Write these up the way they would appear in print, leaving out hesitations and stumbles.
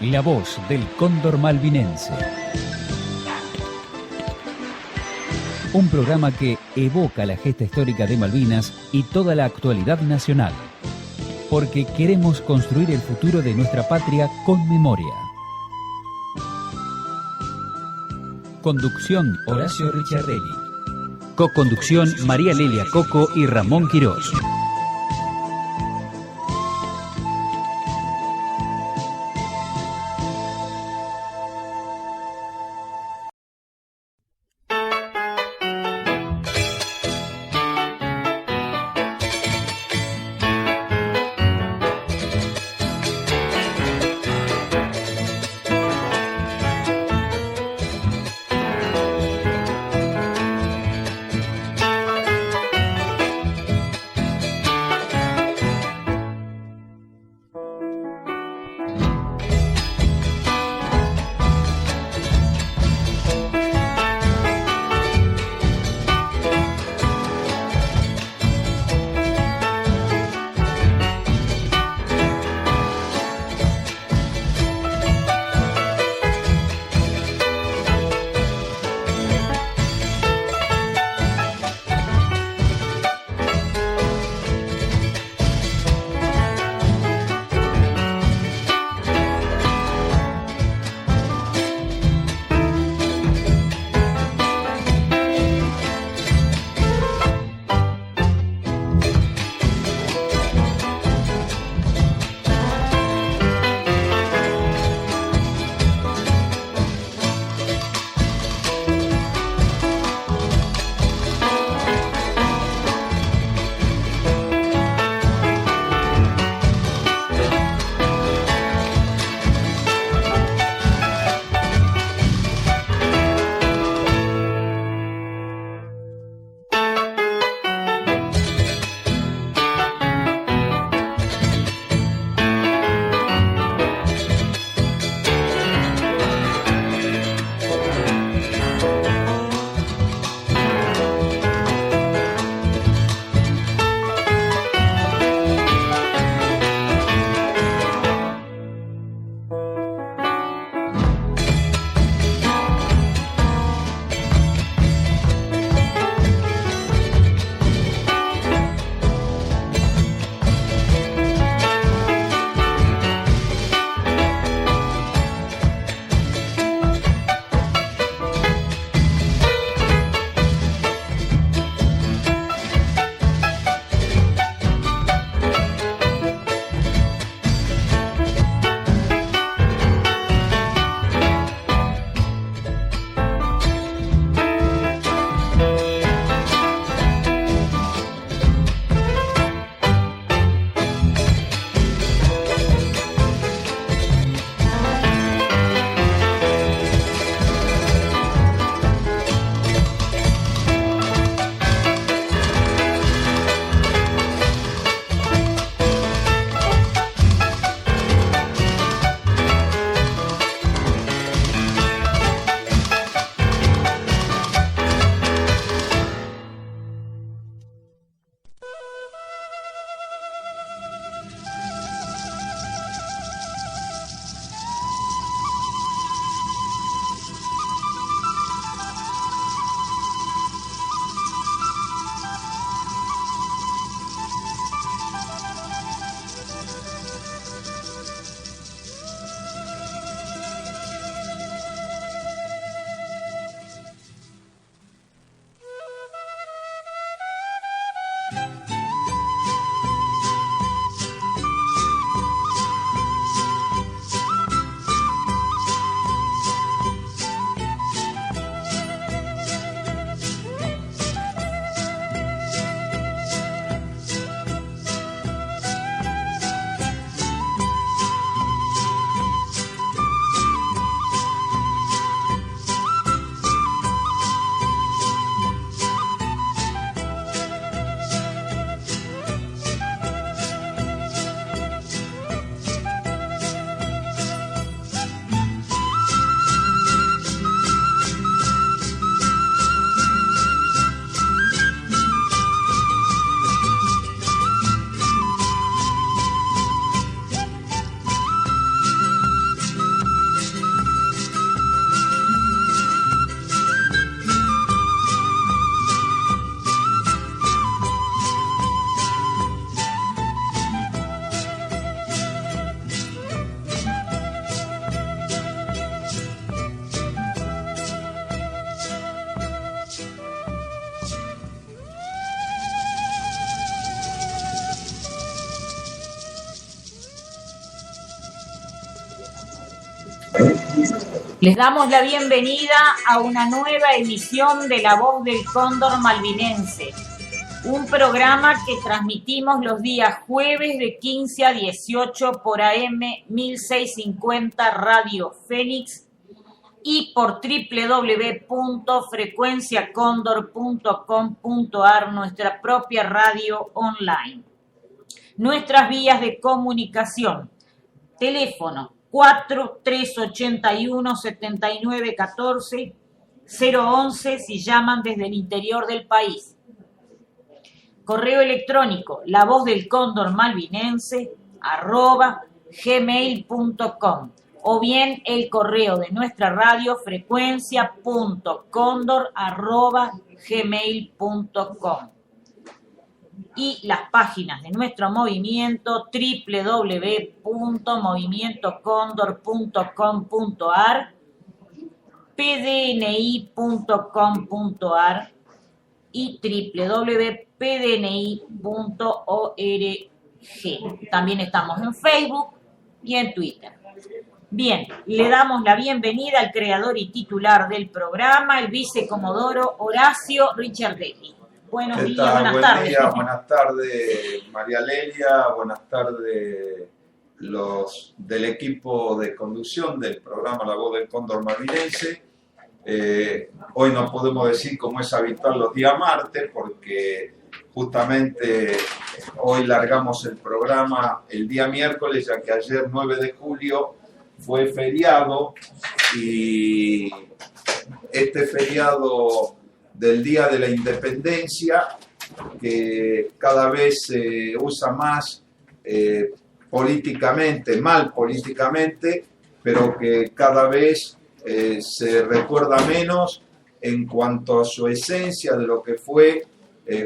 La voz del cóndor malvinense. Un programa que evoca la gesta histórica de Malvinas y toda la actualidad nacional. Porque queremos construir el futuro de nuestra patria con memoria. Conducción Horacio Ricciardelli. Co-conducción María Lelia Coco y Ramón Quirós. Les damos la bienvenida a una nueva emisión de La Voz del Cóndor Malvinense, un programa que transmitimos los días jueves de 15 a 18 por AM 1650 Radio Fénix y por www.frecuenciacondor.com.ar, nuestra propia radio online. Nuestras vías de comunicación: teléfono 4381-7914, 011 si llaman desde el interior del país. Correo electrónico lavozdelcondormalvinense@gmail.com, o bien el correo de nuestra radio frecuencia.condor@gmail.com, y las páginas de nuestro movimiento www.movimientocondor.com.ar, pdni.com.ar y www.pdni.org. También estamos en Facebook y en Twitter. Bien, le damos la bienvenida al creador y titular del programa, el vicecomodoro Horacio Richardelli. Buenos días, buenas tardes. Buenas tardes, María Lelia, buenas tardes los del equipo de conducción del programa La Voz del Cóndor Malvinense. Hoy no podemos decir como es habitual los días martes, porque justamente hoy largamos el programa el día miércoles, ya que ayer 9 de julio fue feriado, y este feriado del Día de la Independencia, que cada vez se usa más políticamente, mal políticamente, pero que cada vez se recuerda menos en cuanto a su esencia de lo que fue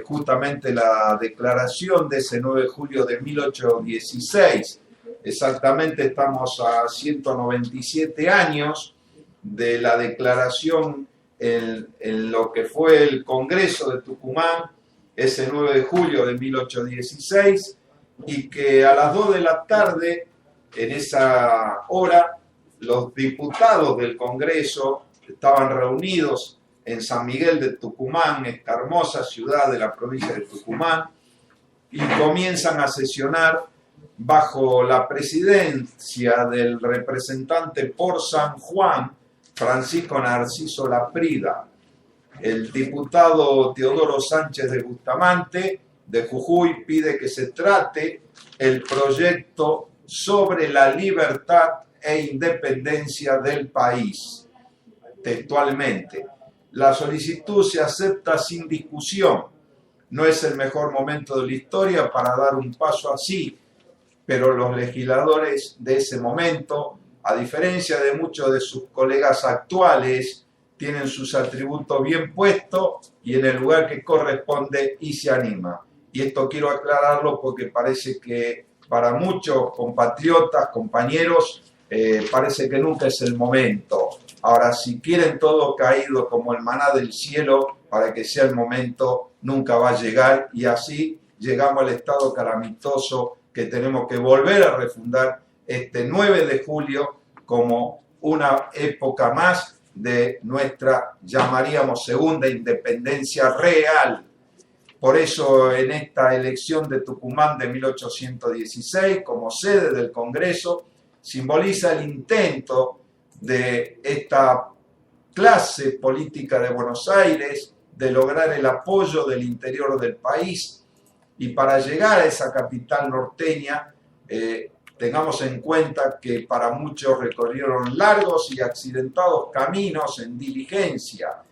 justamente la declaración de ese 9 de julio de 1816. Exactamente estamos a 197 años de la declaración en lo que fue el Congreso de Tucumán, ese 9 de julio de 1816, y que a las 2 de la tarde, en esa hora, los diputados del Congreso estaban reunidos en San Miguel de Tucumán, esta hermosa ciudad de la provincia de Tucumán, y comienzan a sesionar bajo la presidencia del representante por San Juan, Francisco Narciso Laprida. El diputado Teodoro Sánchez de Bustamante, de Jujuy, pide que se trate el proyecto sobre la libertad e independencia del país. Textualmente, la solicitud se acepta sin discusión. No es el mejor momento de la historia para dar un paso así, pero los legisladores de ese momento, a diferencia de muchos de sus colegas actuales, tienen sus atributos bien puestos y en el lugar que corresponde, y se anima. Y esto quiero aclararlo porque parece que para muchos compatriotas, compañeros, parece que nunca es el momento. Ahora, si quieren todo caído como el maná del cielo para que sea el momento, nunca va a llegar, y así llegamos al estado calamitoso que tenemos que volver a refundar este 9 de julio como una época más de nuestra, llamaríamos, segunda independencia real. Por eso, en esta elección de Tucumán de 1816, como sede del Congreso, simboliza el intento de esta clase política de Buenos Aires de lograr el apoyo del interior del país, y para llegar a esa capital norteña, tengamos en cuenta que para muchos recorrieron largos y accidentados caminos en diligencia.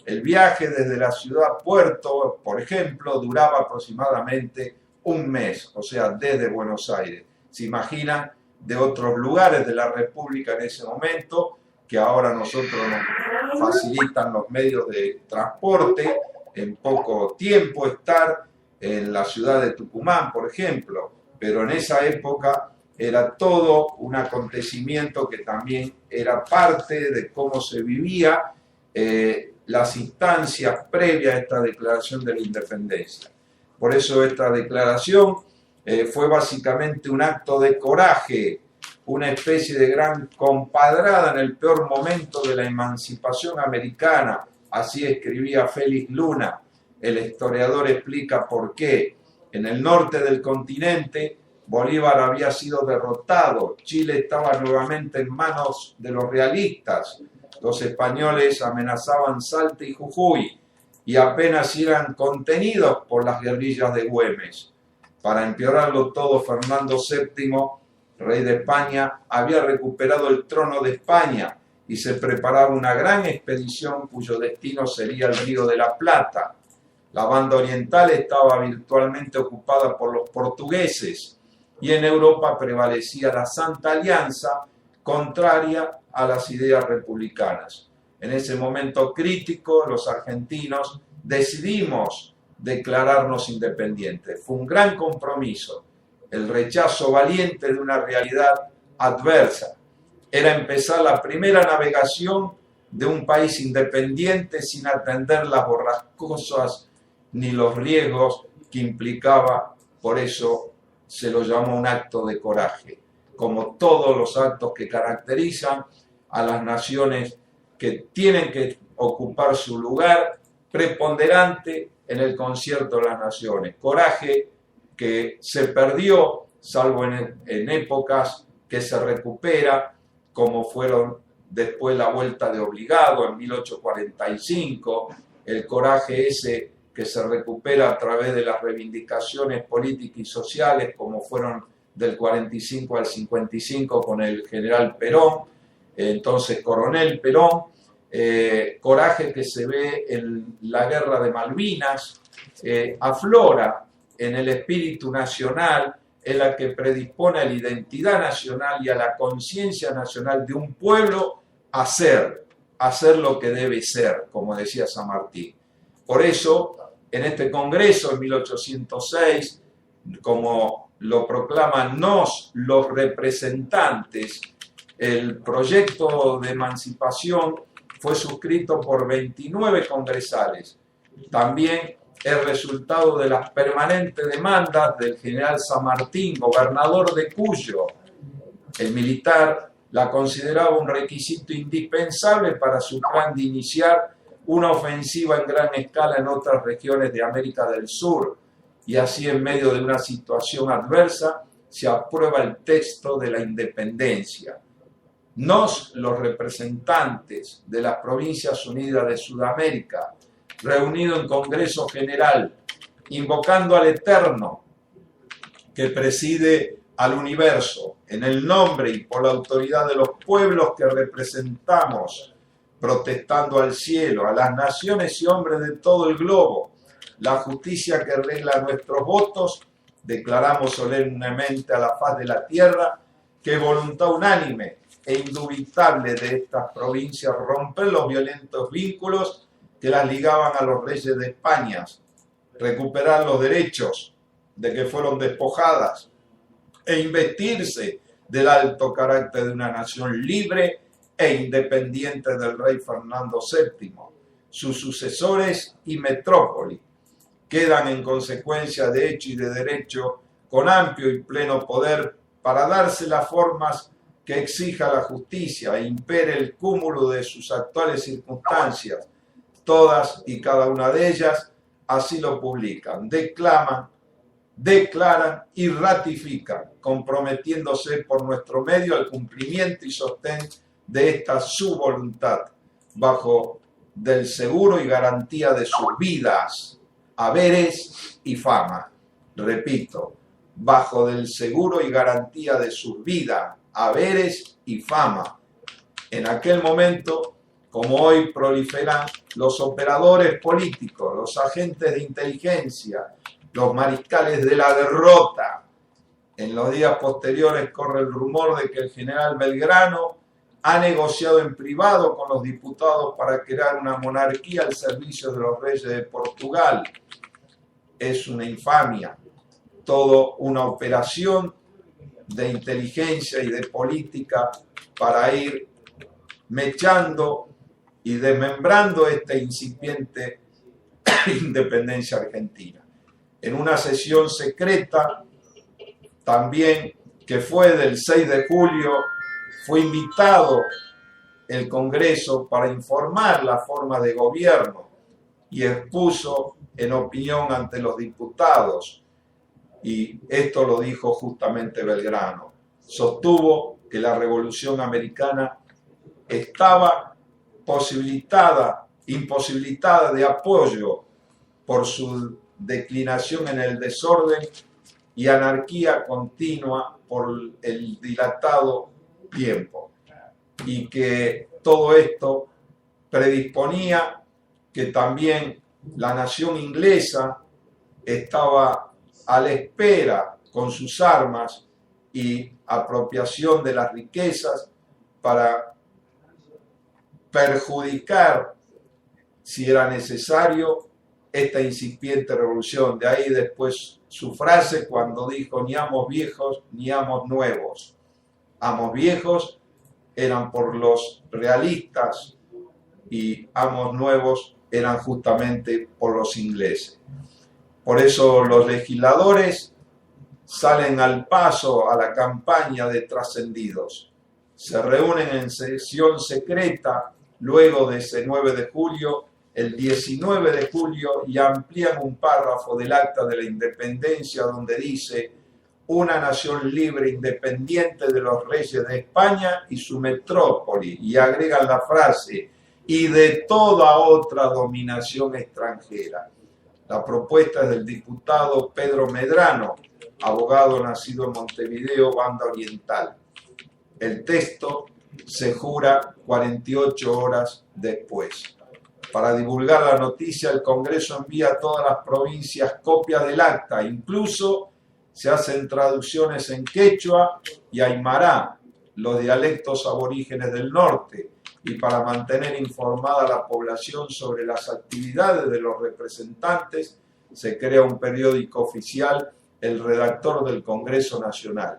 El viaje desde la ciudad a Puerto, por ejemplo, duraba aproximadamente un mes, o sea, desde Buenos Aires. Se imaginan de otros lugares de la República en ese momento, que ahora nosotros nos facilitan los medios de transporte, en poco tiempo estar en la ciudad de Tucumán, por ejemplo, pero en esa época era todo un acontecimiento que también era parte de cómo se vivía las instancias previas a esta declaración de la independencia. Por eso esta declaración fue básicamente un acto de coraje una especie de gran compadrada en el peor momento de la emancipación americana. Así escribía Félix Luna. El historiador explica por qué. En el norte del continente, Bolívar había sido derrotado. Chile estaba nuevamente en manos de los realistas. Los españoles amenazaban Salta y Jujuy y apenas eran contenidos por las guerrillas de Güemes. Para empeorarlo todo, Fernando VII, rey de España, había recuperado el trono de España y se preparaba una gran expedición cuyo destino sería el Río de la Plata. La banda oriental estaba virtualmente ocupada por los portugueses y en Europa prevalecía la Santa Alianza, contraria a las ideas republicanas. En ese momento crítico, los argentinos decidimos declararnos independientes. Fue un gran compromiso, el rechazo valiente de una realidad adversa. Era empezar la primera navegación de un país independiente sin atender las borrascosas ni los riesgos que implicaba. Por eso se lo llamó un acto de coraje, como todos los actos que caracterizan a las naciones que tienen que ocupar su lugar preponderante en el concierto de las naciones. Coraje que se perdió, salvo en épocas que se recupera, como fueron después la vuelta de obligado en 1845, el coraje ese que se recupera a través de las reivindicaciones políticas y sociales, como fueron del 45 al 55 con el general Perón, entonces coronel Perón, coraje que se ve en la guerra de Malvinas, aflora en el espíritu nacional, en la que predispone a la identidad nacional y a la conciencia nacional de un pueblo a ser lo que debe ser, como decía San Martín. Por eso, en este Congreso, en 1806, como lo proclaman los representantes, el proyecto de emancipación fue suscrito por 29 congresales. También es resultado de las permanentes demandas del general San Martín, gobernador de Cuyo. El militar la consideraba un requisito indispensable para su plan de iniciar una ofensiva en gran escala en otras regiones de América del Sur, y así en medio de una situación adversa se aprueba el texto de la independencia. Nos, los representantes de las Provincias Unidas de Sudamérica, reunidos en Congreso General, invocando al Eterno, que preside al universo, en el nombre y por la autoridad de los pueblos que representamos, protestando al cielo, a las naciones y hombres de todo el globo, la justicia que regla nuestros votos, declaramos solemnemente a la faz de la tierra que voluntad unánime e indubitable de estas provincias romper los violentos vínculos que las ligaban a los reyes de España, recuperar los derechos de que fueron despojadas e investirse del alto carácter de una nación libre e independiente del rey Fernando VII. Sus sucesores y metrópoli quedan en consecuencia de hecho y de derecho con amplio y pleno poder para darse las formas que exija la justicia e impere el cúmulo de sus actuales circunstancias. Todas y cada una de ellas así lo publican, declaman, declaran y ratifican, comprometiéndose por nuestro medio al cumplimiento y sostén de esta su voluntad, bajo del seguro y garantía de sus vidas, haberes y fama. Repito, bajo del seguro y garantía de sus vidas, haberes y fama. En aquel momento, como hoy, proliferan los operadores políticos, los agentes de inteligencia, los mariscales de la derrota. En los días posteriores corre el rumor de que el general Belgrano ha negociado en privado con los diputados para crear una monarquía al servicio de los reyes de Portugal. Es una infamia, toda una operación de inteligencia y de política para ir mechando y desmembrando esta incipiente independencia argentina. En una sesión secreta también que fue del 6 de julio, fue invitado el Congreso para informar la forma de gobierno y expuso en opinión ante los diputados. Y esto lo dijo justamente Belgrano. Sostuvo que la Revolución Americana estaba imposibilitada de apoyo por su declinación en el desorden y anarquía continua por el dilatado tiempo, y que todo esto predisponía que también la nación inglesa estaba a la espera con sus armas y apropiación de las riquezas para perjudicar, si era necesario, esta incipiente revolución. De ahí después su frase cuando dijo: ni amos viejos ni amos nuevos. Amos viejos eran por los realistas y amos nuevos eran justamente por los ingleses. Por eso los legisladores salen al paso a la campaña de trascendidos. Se reúnen en sesión secreta luego de ese 9 de julio, el 19 de julio, y amplían un párrafo del Acta de la Independencia donde dice: una nación libre e independiente de los reyes de España y su metrópoli, y agregan la frase: y de toda otra dominación extranjera. La propuesta es del diputado Pedro Medrano, abogado nacido en Montevideo, Banda Oriental. El texto se jura 48 horas después. Para divulgar la noticia, el Congreso envía a todas las provincias copias del acta, incluso se hacen traducciones en quechua y aymara, los dialectos aborígenes del norte, y para mantener informada a la población sobre las actividades de los representantes, se crea un periódico oficial, El Redactor del Congreso Nacional.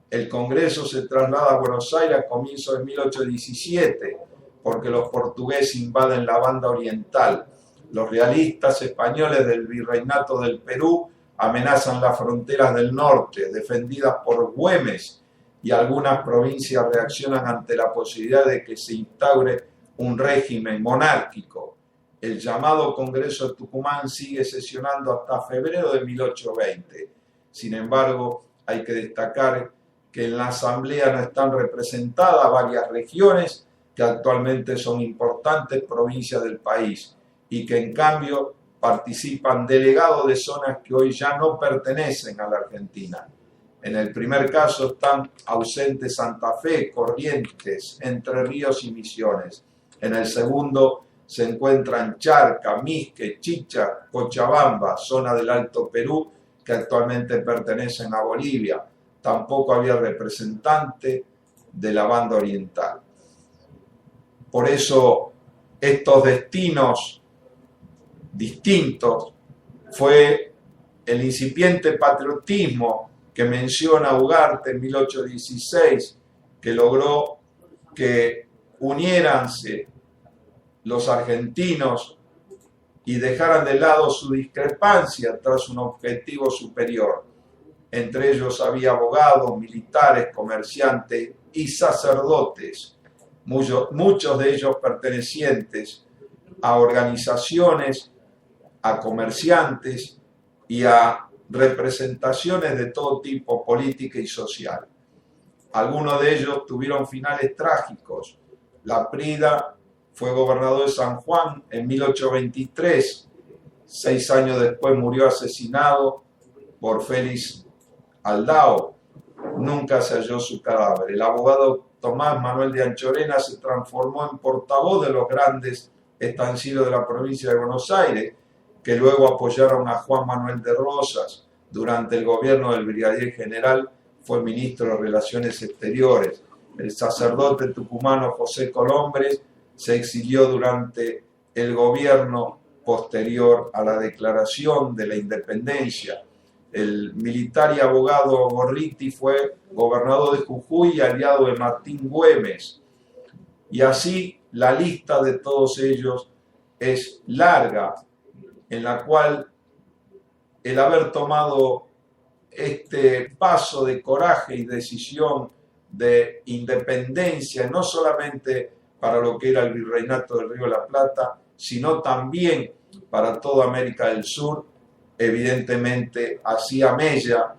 El Congreso se traslada a Buenos Aires a comienzos de 1817, porque los portugueses invaden la Banda Oriental. Los realistas españoles del Virreinato del Perú amenazan las fronteras del norte, defendidas por Güemes, y algunas provincias reaccionan ante la posibilidad de que se instaure un régimen monárquico. El llamado Congreso de Tucumán sigue sesionando hasta febrero de 1820. Sin embargo, hay que destacar que en la Asamblea no están representadas varias regiones que actualmente son importantes provincias del país y que en cambio participan delegados de zonas que hoy ya no pertenecen a la Argentina. En el primer caso están ausentes Santa Fe, Corrientes, Entre Ríos y Misiones. En el segundo se encuentran Charca, Misque, Chicha, Cochabamba, zona del Alto Perú, que actualmente pertenecen a Bolivia. Tampoco había representante de la Banda Oriental. Por eso estos destinos distintos fue el incipiente patriotismo que menciona Ugarte en 1816, que logró que uniéranse los argentinos y dejaran de lado su discrepancia tras un objetivo superior. Entre ellos había abogados, militares, comerciantes y sacerdotes, muchos de ellos pertenecientes a organizaciones, a comerciantes y a representaciones de todo tipo, política y social. Algunos de ellos tuvieron finales trágicos. Laprida fue gobernador de San Juan en 1823. 6 años después murió asesinado por Félix Aldao. Nunca se halló su cadáver. El abogado Tomás Manuel de Anchorena se transformó en portavoz de los grandes estancieros de la provincia de Buenos Aires, que luego apoyaron a Juan Manuel de Rosas. Durante el gobierno del brigadier general fue ministro de Relaciones Exteriores. El sacerdote tucumano José Colombres se exilió durante el gobierno posterior a la declaración de la independencia. El militar y abogado Gorriti fue gobernador de Jujuy y aliado de Martín Güemes. Y así la lista de todos ellos es larga, en la cual el haber tomado este paso de coraje y decisión de independencia, no solamente para lo que era el Virreinato del Río de la Plata, sino también para toda América del Sur, evidentemente hacía mella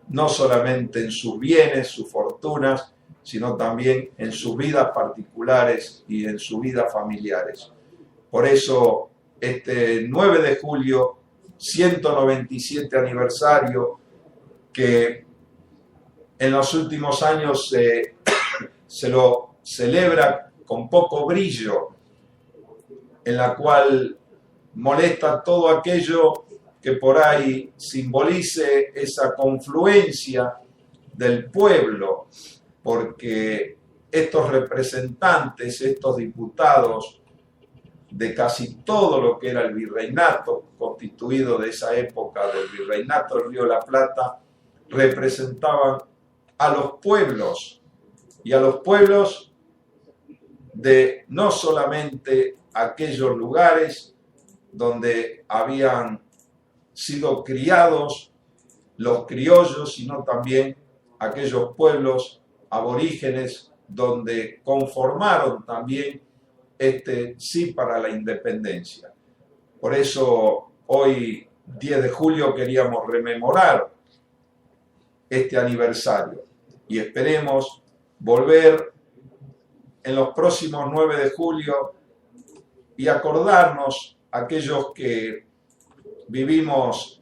no solamente en sus bienes, sus fortunas, sino también en sus vidas particulares y en sus vidas familiares. Por eso, este 9 de julio, 197 aniversario, que en los últimos años se lo celebra con poco brillo, en la cual molesta todo aquello que por ahí simbolice esa confluencia del pueblo, porque estos representantes, estos diputados de casi todo lo que era el virreinato, constituido de esa época del Virreinato del Río de la Plata, representaban a los pueblos, y a los pueblos de no solamente aquellos lugares donde habían sido criados los criollos, sino también aquellos pueblos aborígenes donde conformaron también este sí para la independencia. Por eso hoy, 10 de julio, queríamos rememorar este aniversario y esperemos volver en los próximos 9 de julio y acordarnos aquellos que vivimos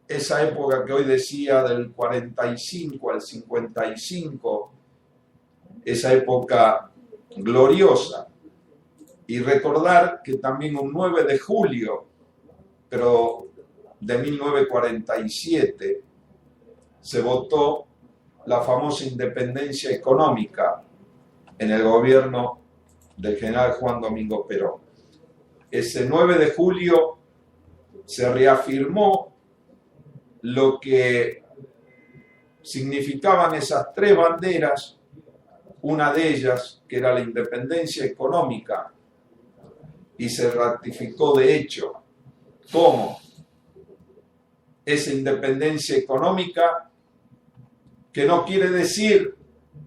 esa época que hoy decía del 45 al 55, esa época gloriosa, y recordar que también un 9 de julio, pero de 1947, se votó la famosa independencia económica en el gobierno del general Juan Domingo Perón. Ese 9 de julio se reafirmó lo que significaban esas tres banderas, una de ellas que era la independencia económica, y se ratificó de hecho como esa independencia económica, que no quiere decir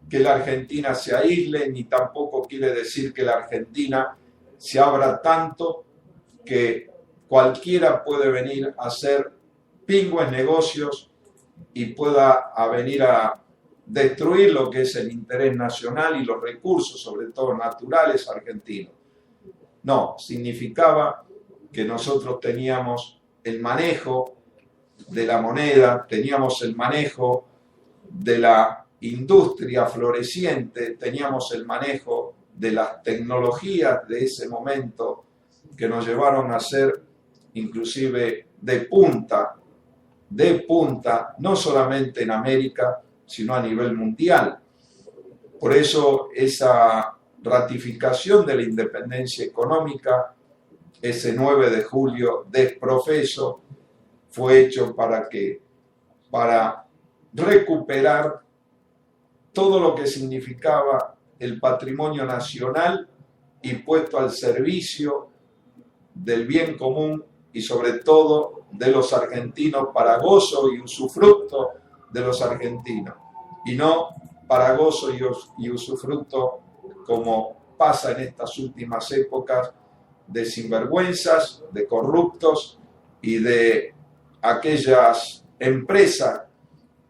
que la Argentina se aísle, ni tampoco quiere decir que la Argentina se abra tanto que cualquiera puede venir a hacer pingües negocios y pueda venir a destruir lo que es el interés nacional y los recursos, sobre todo naturales, argentinos. No, significaba que nosotros teníamos el manejo de la moneda, teníamos el manejo de la industria floreciente, teníamos el manejo de las tecnologías de ese momento que nos llevaron a ser inclusive de punta, no solamente en América, sino a nivel mundial. Por eso esa ratificación de la independencia económica, ese 9 de julio desprofeso, fue hecho para recuperar todo lo que significaba el patrimonio nacional y puesto al servicio del bien común y sobre todo de los argentinos, para gozo y usufructo de los argentinos, y no para gozo y usufructo como pasa en estas últimas épocas de sinvergüenzas, de corruptos y de aquellas empresas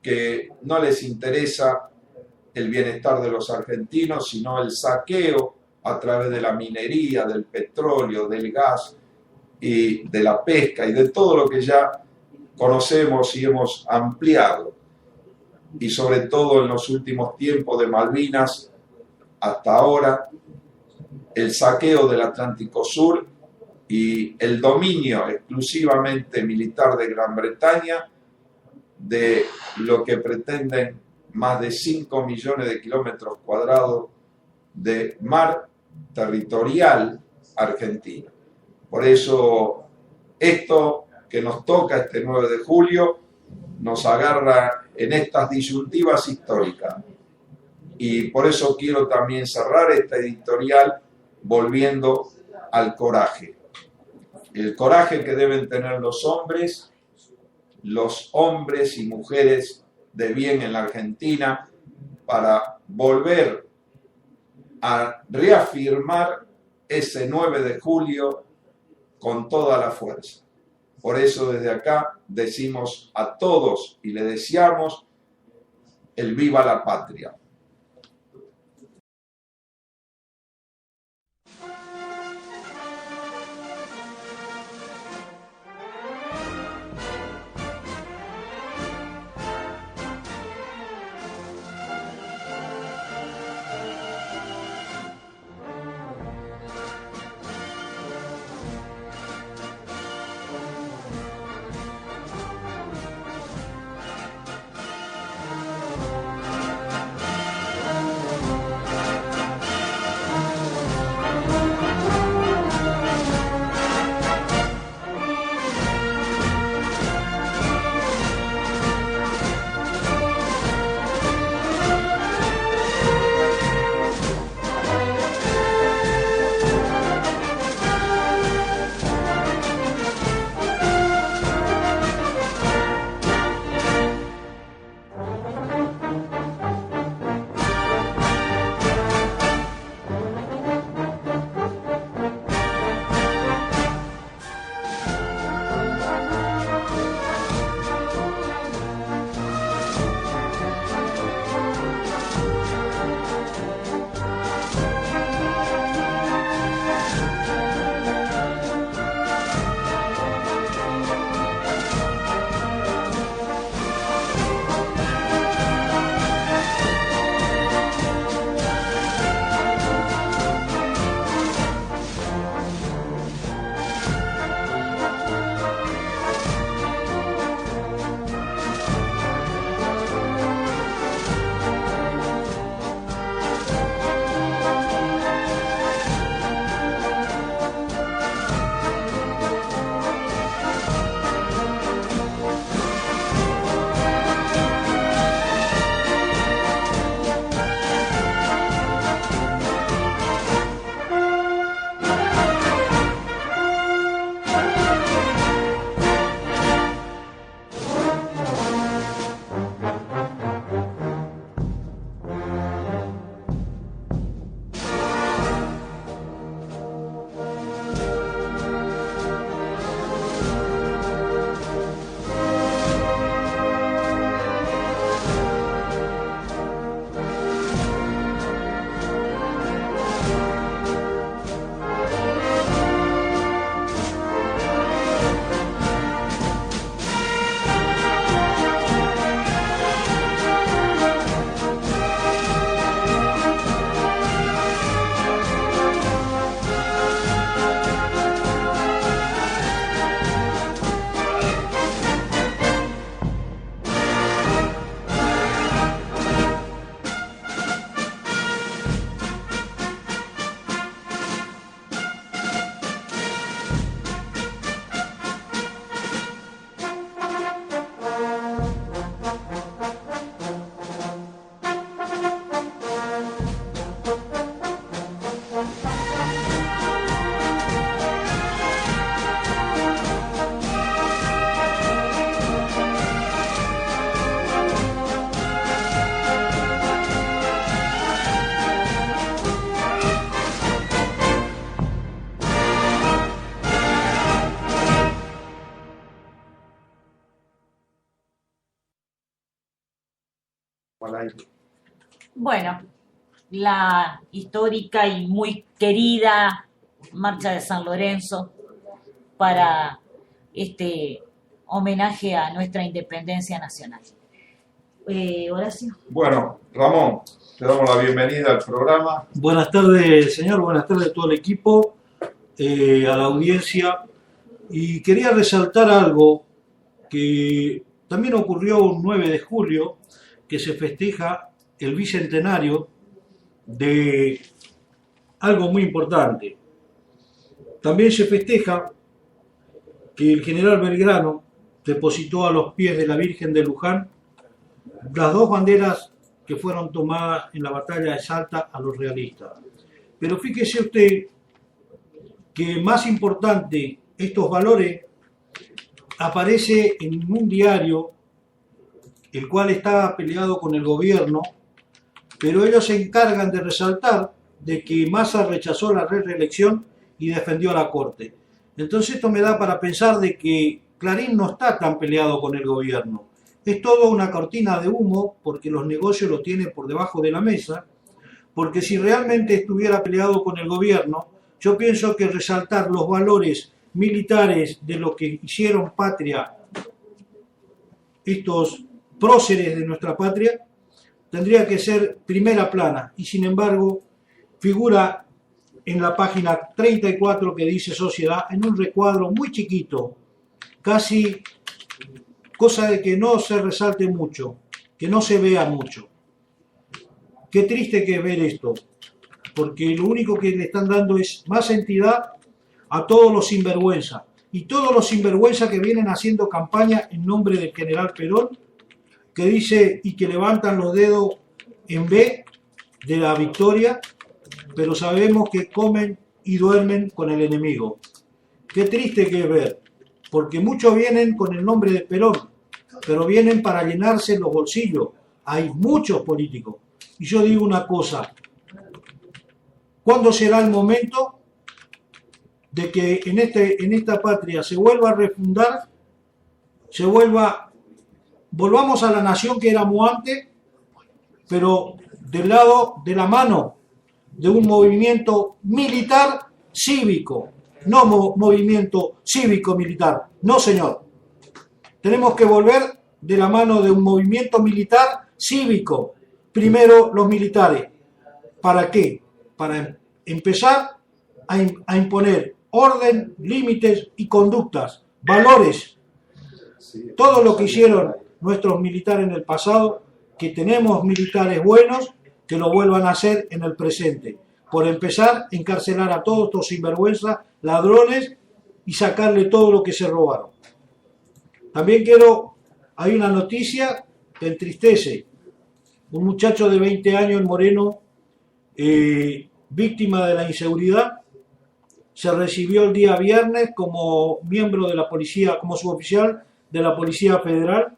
que no les interesa el bienestar de los argentinos, sino el saqueo a través de la minería, del petróleo, del gas y de la pesca y de todo lo que ya conocemos y hemos ampliado. Y sobre todo en los últimos tiempos de Malvinas, hasta ahora, el saqueo del Atlántico Sur y el dominio exclusivamente militar de Gran Bretaña de lo que pretenden más de 5 millones de kilómetros cuadrados de mar territorial argentino. Por eso esto que nos toca este 9 de julio nos agarra en estas disyuntivas históricas. Y por eso quiero también cerrar esta editorial volviendo al coraje. El coraje que deben tener los hombres los hombres y mujeres de bien en la Argentina para volver a reafirmar ese 9 de julio con toda la fuerza. Por eso desde acá decimos a todos y le deseamos el viva la patria. Bueno, la histórica y muy querida Marcha de San Lorenzo para este homenaje a nuestra independencia nacional. Horacio. Bueno, Ramón, te damos la bienvenida al programa. Buenas tardes, señor, buenas tardes a todo el equipo, a la audiencia. Y quería resaltar algo que también ocurrió un 9 de julio, que se festeja el bicentenario de algo muy importante. También se festeja que el general Belgrano depositó a los pies de la Virgen de Luján las dos banderas que fueron tomadas en la batalla de Salta a los realistas. Pero fíjese usted que más importante estos valores aparece en un diario, el cual está peleado con el gobierno, pero ellos se encargan de resaltar de que Massa rechazó la reelección y defendió a la Corte. Entonces esto me da para pensar de que Clarín no está tan peleado con el gobierno. Es todo una cortina de humo porque los negocios lo tienen por debajo de la mesa, porque si realmente estuviera peleado con el gobierno, yo pienso que resaltar los valores militares de lo que hicieron patria estos próceres de nuestra patria tendría que ser primera plana, y sin embargo figura en la página 34 que dice sociedad en un recuadro muy chiquito, casi cosa de que no se resalte mucho, que no se vea mucho. Qué triste que es ver esto, porque lo único que le están dando es más entidad a todos los sinvergüenzas, y todos los sinvergüenzas que vienen haciendo campaña en nombre del general Perón, que dice y que levantan los dedos en B de la victoria, pero sabemos que comen y duermen con el enemigo. Qué triste que es ver, porque muchos vienen con el nombre de Perón, pero vienen para llenarse los bolsillos. Hay muchos políticos. Y yo digo una cosa, ¿cuándo será el momento de que en esta patria se vuelva a refundar, volvamos a la nación que éramos antes, pero del lado, de la mano de un movimiento militar cívico, no movimiento cívico-militar, no señor. Tenemos que volver de la mano de un movimiento militar cívico. Primero los militares. ¿Para qué? Para empezar a imponer orden, límites y conductas, valores. Todo lo que hicieron nuestros militares en el pasado, que tenemos militares buenos, que lo vuelvan a hacer en el presente. Por empezar, encarcelar a todos estos sinvergüenzas, ladrones, y sacarle todo lo que se robaron. También hay una noticia que entristece. Un muchacho de 20 años en Moreno, víctima de la inseguridad, se recibió el día viernes como miembro de la policía, como suboficial de la Policía Federal,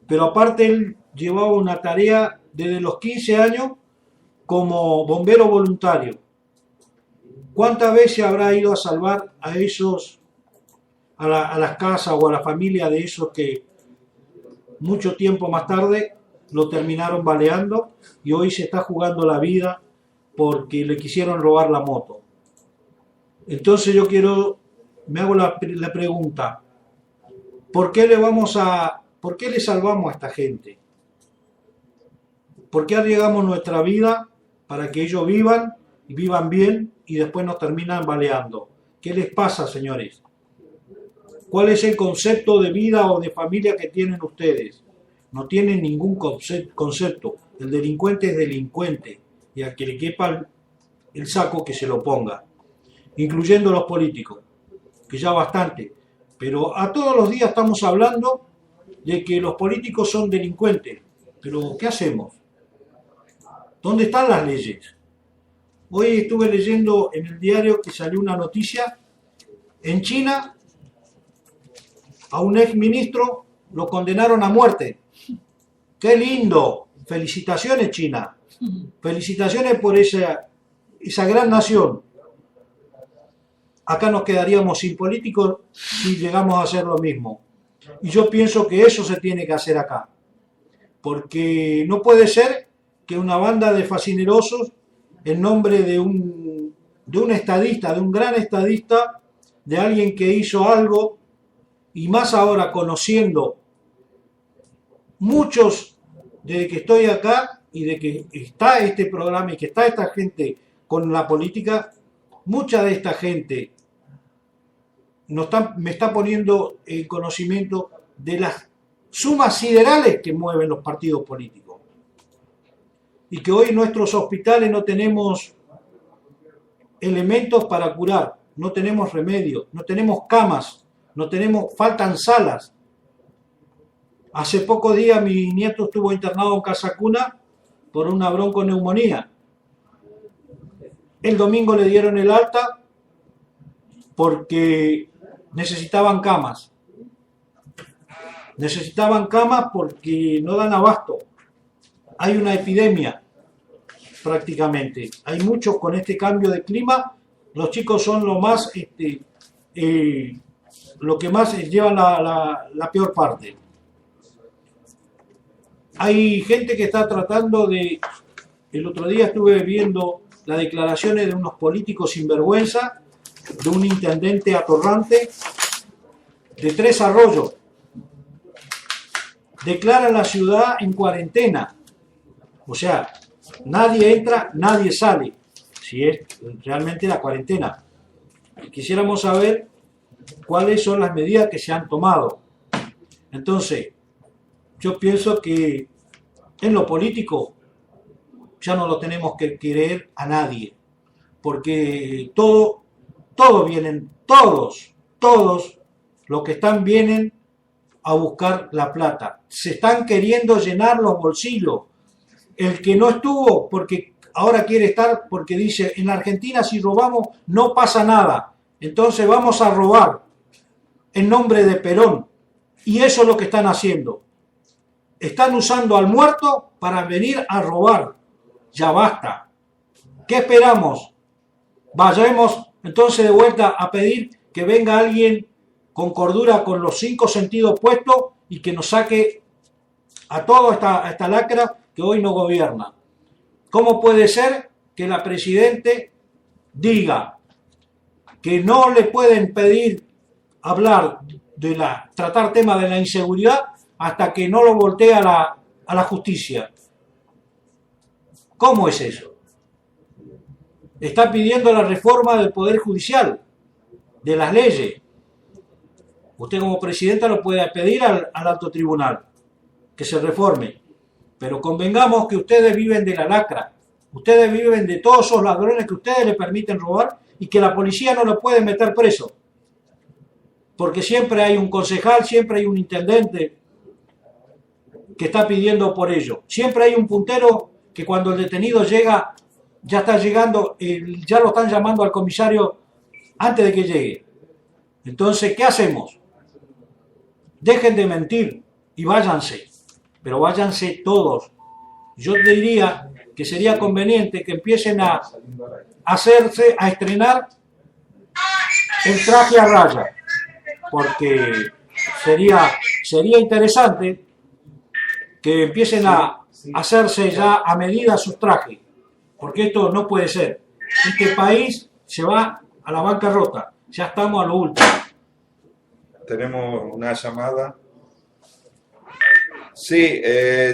pero aparte él llevaba una tarea desde los 15 años como bombero voluntario. ¿Cuántas veces habrá ido a salvar a esos, a las casas o a la familia de esos que mucho tiempo más tarde lo terminaron baleando y hoy se está jugando la vida porque le quisieron robar la moto? Entonces me hago la pregunta, ¿por qué le salvamos a esta gente? ¿Por qué arriesgamos nuestra vida para que ellos vivan y vivan bien y después nos terminan baleando? ¿Qué les pasa, señores? ¿Cuál es el concepto de vida o de familia que tienen ustedes? No tienen ningún concepto. El delincuente es delincuente y a que le quepa el saco que se lo ponga, incluyendo los políticos, que ya bastante. Pero a todos los días estamos hablando de que los políticos son delincuentes. Pero ¿qué hacemos? ¿Dónde están las leyes? Hoy estuve leyendo en el diario que salió una noticia. En China, a un exministro lo condenaron a muerte. ¡Qué lindo! Felicitaciones, China. Felicitaciones por esa gran nación. Acá nos quedaríamos sin políticos si llegamos a hacer lo mismo. Y yo pienso que eso se tiene que hacer acá. Porque no puede ser que una banda de fascinerosos, en nombre de un estadista, de un gran estadista, de alguien que hizo algo, y más ahora conociendo muchos desde que estoy acá y de que está este programa y que está esta gente con la política, mucha de esta gente me está poniendo en conocimiento de las sumas siderales que mueven los partidos políticos. Y que hoy en nuestros hospitales no tenemos elementos para curar, no tenemos remedio, no tenemos camas, faltan salas. Hace pocos días mi nieto estuvo internado en Casa Cuna por una bronconeumonía. El domingo le dieron el alta porque necesitaban camas. necesitaban camas porque no dan abasto. Hay una epidemia prácticamente. Hay mucho con este cambio de clima. Los chicos son lo más, lo que más llevan la peor parte. Hay gente que está tratando de... El otro día estuve viendo las declaraciones de unos políticos sinvergüenza, de un intendente atorrante, de Tres Arroyos. Declara la ciudad en cuarentena. O sea, nadie entra, nadie sale. Si es realmente la cuarentena. Quisiéramos saber cuáles son las medidas que se han tomado. Entonces, yo pienso que en lo político ya no lo tenemos que creer a nadie, porque todos los que están vienen a buscar la plata. Se están queriendo llenar los bolsillos. El que no estuvo, porque ahora quiere estar, porque dice, en Argentina si robamos no pasa nada, entonces vamos a robar en nombre de Perón. Y eso es lo que están haciendo. Están usando al muerto para venir a robar. Ya basta. ¿Qué esperamos? Vayamos entonces de vuelta a pedir que venga alguien con cordura, con los 5 sentidos puestos y que nos saque a toda esta lacra que hoy no gobierna. ¿Cómo puede ser que la presidente diga que no le pueden pedir hablar tratar temas de la inseguridad hasta que no lo voltee a la justicia? ¿Cómo es eso? Está pidiendo la reforma del Poder Judicial, de las leyes. Usted como presidenta lo puede pedir al alto tribunal, que se reforme. Pero convengamos que ustedes viven de la lacra. Ustedes viven de todos esos ladrones que ustedes le permiten robar y que la policía no lo puede meter preso. Porque siempre hay un concejal, siempre hay un intendente que está pidiendo por ello. Siempre hay un puntero que cuando el detenido llega, ya está llegando, ya lo están llamando al comisario antes de que llegue. Entonces, ¿qué hacemos? Dejen de mentir y váyanse, pero váyanse todos. Yo diría que sería conveniente que empiecen a estrenar el traje a raya, porque sería interesante que empiecen a hacerse ya a medida sus trajes, porque esto no puede ser. Este país se va a la bancarrota, ya estamos a lo último. Tenemos una llamada. Sí,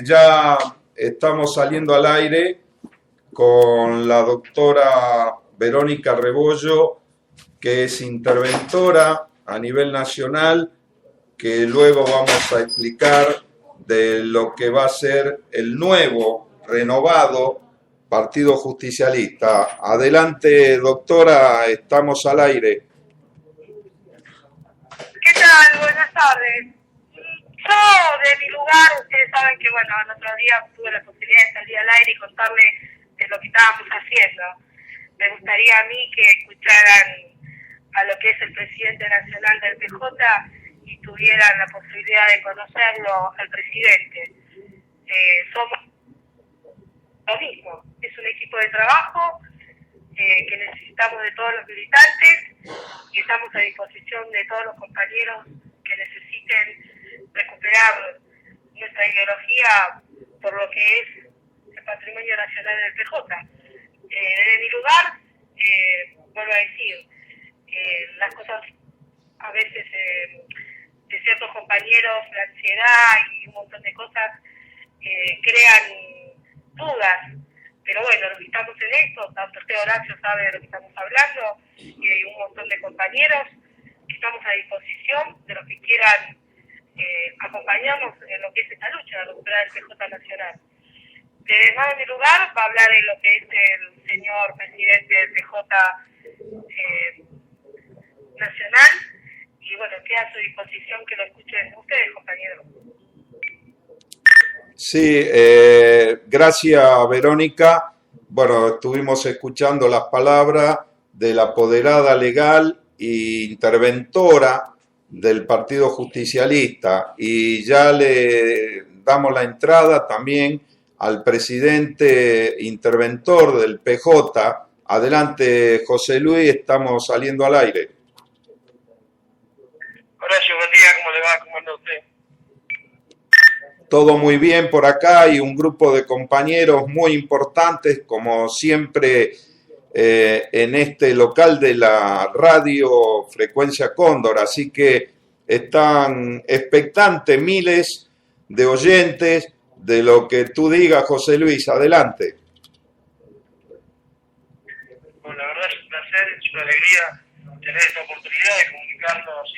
ya estamos saliendo al aire con la doctora Verónica Rebollo, que es interventora a nivel nacional, que luego vamos a explicar de lo que va a ser el nuevo, renovado Partido Justicialista. Adelante, doctora, estamos al aire. ¿Qué tal? Buenas tardes. Yo, de mi lugar, ustedes saben que, bueno, el otro día tuve la posibilidad de salir al aire y contarle de lo que estábamos haciendo. Me gustaría a mí que escucharan a lo que es el presidente nacional del PJ y tuvieran la posibilidad de conocerlo al presidente. Somos lo mismo, es un equipo de trabajo que necesitamos de todos los militantes y estamos a disposición de todos los compañeros que necesiten recuperar nuestra ideología por lo que es el patrimonio nacional del PJ. Desde mi lugar, vuelvo a decir, las cosas a veces de ciertos compañeros, la ansiedad y un montón de cosas crean dudas, pero bueno, los que estamos en esto, tanto usted Horacio sabe de lo que estamos hablando, y hay un montón de compañeros que estamos a disposición de los que quieran acompañarnos en lo que es esta lucha de recuperar el PJ nacional. Desde más de mi lugar va a hablar de lo que es el señor presidente del PJ nacional, y bueno, queda a su disposición que lo escuchen ustedes, compañeros. Sí, gracias, Verónica. Bueno, estuvimos escuchando las palabras de la apoderada legal e interventora del Partido Justicialista, y ya le damos la entrada también al presidente interventor del PJ. Adelante, José Luis, estamos saliendo al aire. Horacio, buen día, ¿cómo le va? ¿Cómo anda usted? Todo muy bien por acá y un grupo de compañeros muy importantes, como siempre, en este local de la radio Frecuencia Cóndor. Así que están expectantes miles de oyentes de lo que tú digas, José Luis. Adelante. Bueno, la verdad es un placer, es una alegría tener esta oportunidad de comunicarnos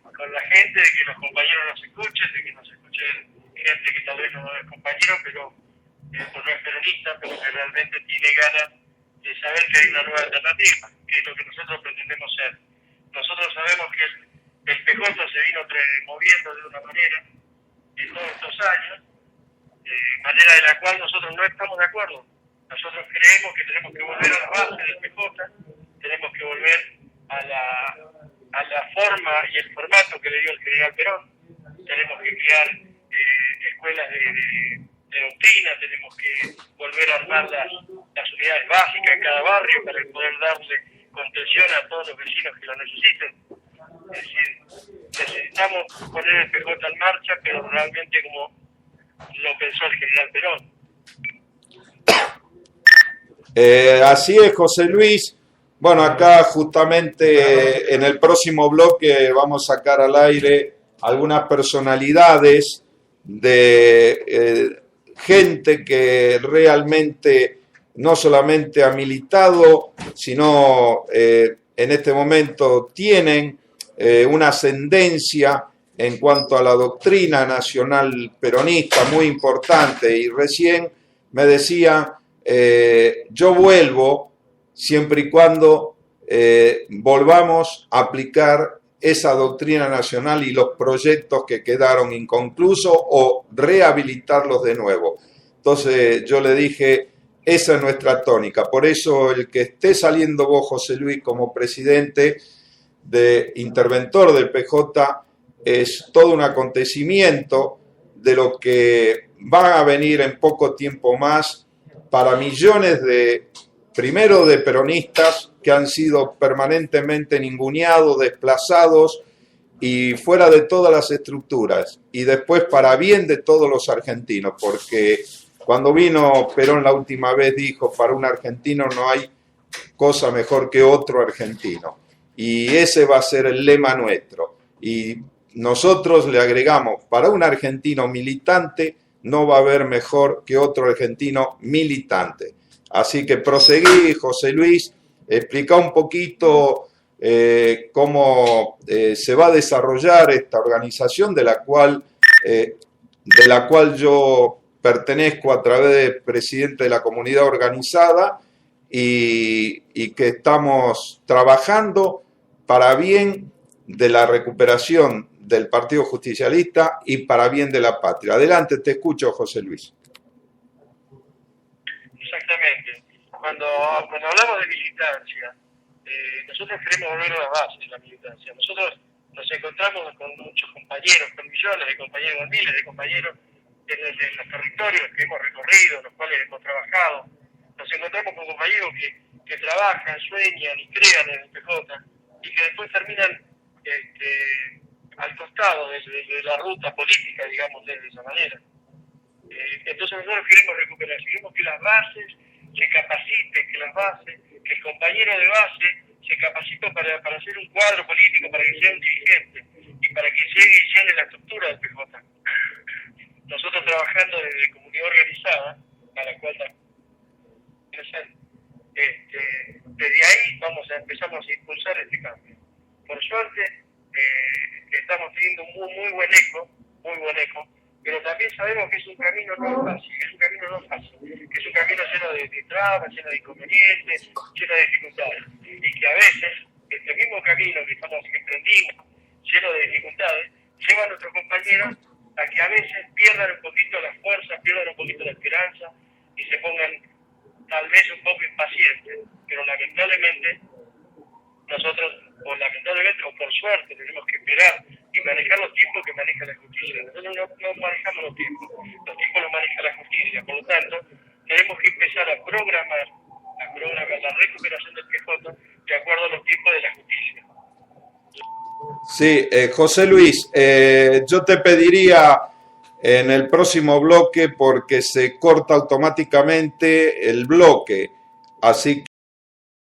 con la gente, de que los compañeros nos escuchen, de que nos escuchen gente que tal vez no es compañero, pero no es peronista, pero que realmente tiene ganas de saber que hay una nueva alternativa, que es lo que nosotros pretendemos ser. Nosotros sabemos que el PJ se vino moviendo de una manera en todos estos años, manera de la cual nosotros no estamos de acuerdo. Nosotros creemos que tenemos que volver a la base del PJ, tenemos que volver a la forma y el formato que le dio el general Perón, tenemos que crear escuelas de doctrina, tenemos que volver a armar las unidades básicas en cada barrio para poder darle contención a todos los vecinos que lo necesiten. Es decir, necesitamos poner el PJ en marcha, pero realmente como lo pensó el general Perón. Así es, José Luis. Bueno, acá justamente en el próximo bloque vamos a sacar al aire algunas personalidades de gente que realmente no solamente ha militado, sino en este momento tienen una ascendencia en cuanto a la doctrina nacional peronista muy importante. Y recién me decía, yo vuelvo siempre y cuando volvamos a aplicar esa doctrina nacional y los proyectos que quedaron inconclusos o rehabilitarlos de nuevo. Entonces yo le dije, esa es nuestra tónica. Por eso el que esté saliendo vos, José Luis, como presidente de interventor del PJ, es todo un acontecimiento de lo que va a venir en poco tiempo más para millones primero de peronistas que han sido permanentemente ninguneados, desplazados y fuera de todas las estructuras, y después para bien de todos los argentinos, porque cuando vino Perón la última vez dijo, para un argentino no hay cosa mejor que otro argentino, y ese va a ser el lema nuestro, y nosotros le agregamos, para un argentino militante no va a haber mejor que otro argentino militante. Así que proseguí, José Luis, explica un poquito cómo se va a desarrollar esta organización de la cual yo pertenezco a través de presidente de la comunidad organizada y que estamos trabajando para bien de la recuperación del Partido Justicialista y para bien de la patria. Adelante, te escucho, José Luis. Exactamente. Cuando hablamos de militancia, nosotros queremos volver a las bases de la militancia. Nosotros nos encontramos con muchos compañeros, con millones de compañeros, con miles de compañeros en los territorios que hemos recorrido, en los cuales hemos trabajado. Nos encontramos con compañeros que trabajan, sueñan y crean en el PJ y que después terminan al costado de la ruta política, digamos, de esa manera. Entonces nosotros queremos recuperar, queremos que las bases se capaciten, que el compañero de base se capacite para hacer un cuadro político, para que sea un dirigente y para que llegue y llene la estructura del PJ. Nosotros trabajando desde comunidad organizada, a la cual desde ahí empezamos a impulsar este cambio. Por suerte estamos teniendo un muy buen eco, pero también sabemos que es un camino no fácil, que es un camino lleno de trabas, lleno de inconvenientes, lleno de dificultades, y que a veces este mismo camino que emprendimos, lleno de dificultades, lleva a nuestros compañeros a que a veces pierdan un poquito la fuerza, pierdan un poquito la esperanza y se pongan tal vez un poco impacientes, pero lamentablemente nosotros, o por suerte, tenemos que esperar y manejar los tiempos que maneja la justicia. Nosotros no manejamos los tiempos los maneja la justicia. Por lo tanto, tenemos que empezar a programar la recuperación del PJ de acuerdo a los tiempos de la justicia. Sí, José Luis, yo te pediría en el próximo bloque, porque se corta automáticamente el bloque, así